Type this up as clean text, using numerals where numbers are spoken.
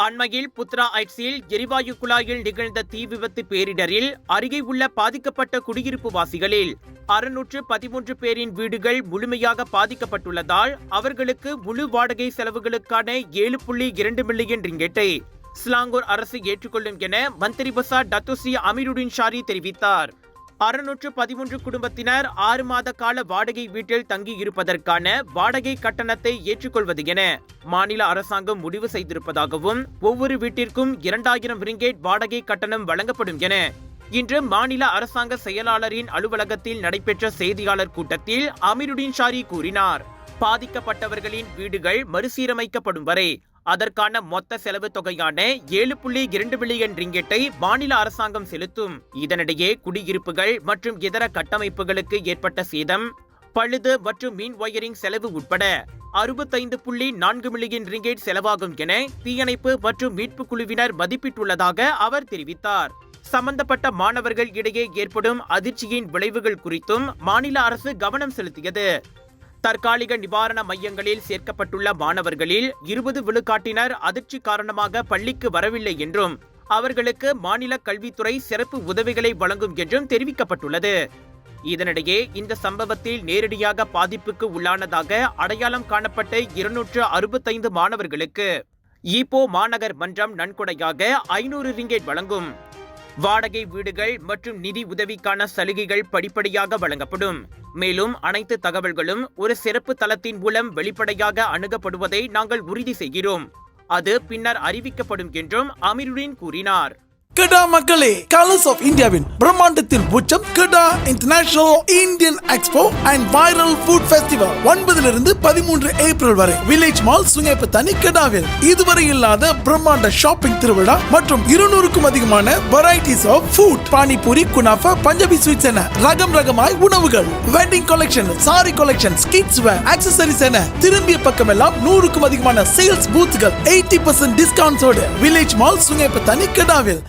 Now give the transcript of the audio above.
அண்மையில் புத்ரா ஐட்ஸில் எரிவாயு குழாயில் நிகழ்ந்த தீ விபத்து பேரிடரில் அருகே உள்ள பாதிக்கப்பட்ட குடியிருப்பு வாசிகளில் 613 பேரின் வீடுகள் முழுமையாக பாதிக்கப்பட்டுள்ளதால் அவர்களுக்கு முழு வாடகை செலவுகளுக்கான 7.2 மில்லியன் ரிங்கெட்டை ஸ்லாங்கூர் அரசு ஏற்றுக்கொள்ளும் என மந்திரி பசார் டத்தோஸ்ரீ அமீருடின் ஷாரி தெரிவித்தார். 613 குடும்பத்தினர் 6 மாத கால வாடகை வீட்டில் தங்கியிருப்பதற்கான வாடகை கட்டணத்தை ஏற்றுக்கொள்வது என மாநில அரசாங்கம் முடிவு செய்திருப்பதாகவும் ஒவ்வொரு வீட்டிற்கும் 2000 ரிங்கேட் வாடகை கட்டணம் வழங்கப்படும் என இன்று மாநில அரசாங்க செயலாளரின் அலுவலகத்தில் நடைபெற்ற செய்தியாளர் கூட்டத்தில் அமீருடின் ஷாரி கூறினார். பாதிக்கப்பட்டவர்களின் வீடுகள் மறுசீரமைக்கப்படும் வரை அதற்கான மொத்த செலவு தொகையான 7.2 பில்லியன் ரிங்கெட்டை மாநில அரசாங்கம் செலுத்தும். இதனிடையே குடியிருப்புகள் மற்றும் இதர கட்டமைப்புகளுக்கு ஏற்பட்ட சேதம், பழுது மற்றும் மின் ஒயரிங் செலவு உட்பட 65.4 மில்லியன் ரிங்கெட் செலவாகும் என தீயணைப்பு மற்றும் மீட்பு குழுவினர் மதிப்பிட்டுள்ளதாக அவர் தெரிவித்தார். சம்பந்தப்பட்ட மாணவர்கள் இடையே ஏற்படும் அதிர்ச்சியின் விளைவுகள் குறித்தும் மாநில அரசு கவனம் செலுத்தியது. தற்காலிக நிவாரண மையங்களில் சேர்க்கப்பட்டுள்ள மாணவர்களில் 20 விழுக்காட்டினர் அதிர்ச்சி காரணமாக பள்ளிக்கு வரவில்லை என்றும் அவர்களுக்கு மாநில கல்வித்துறை சிறப்பு உதவிகளை வழங்கும் என்றும் தெரிவிக்கப்பட்டுள்ளது. இதனிடையே இந்த சம்பவத்தில் நேரடியாக பாதிப்புக்கு உள்ளானதாக அடையாளம் காணப்பட்ட 265 மாணவர்களுக்கு ஈப்போ மாநகர் மன்றம் நன்கொடையாக 500 ரிங்கெட் வழங்கும். வாடகை வீடுகள் மற்றும் நிதி உதவிக்கான சலுகைகள் படிப்படியாக வழங்கப்படும். மேலும் அனைத்து தகவல்களும் ஒரு சிறப்பு தளத்தின் மூலம் வெளிப்படையாக அணுகப்படுவதை நாங்கள் உறுதி செய்கிறோம். அது பின்னர் அறிவிக்கப்படும் என்றும் அமீருடின் கூறினார். கடா மக்களே, கலர்ஸ் ஆஃப் இந்தியாவின் பிரம்மாண்டத்தில் உச்சம் Kedah international Indian expo and viral food festival 9 to 13 April வரை வில்லேஜ் மால் சுங்கைப்பத்தானி கடாவில் இதுவரை இல்லாத பிரம்மாண்ட ஷாப்பிங் திருவிழா மற்றும் 200க்கும் அதிகமான வெரைட்டிஸ் ஆஃப் ஃபுட், பானிபூரி, குனாஃபா, பஞ்சாபி ஸ்வீட்ஸ் என ரகமாய் உணவுகள், wedding collection, sari collection, kids wear, accessories என திரும்பிய பக்கமெல்லாம் 100க்கும் அதிகமான சேல்ஸ் பூத்துகள் 80% டிஸ்கவுண்ட்ஸோடு வில்லேஜ் மால் சுங்கைப்பத்தானி கடாவில்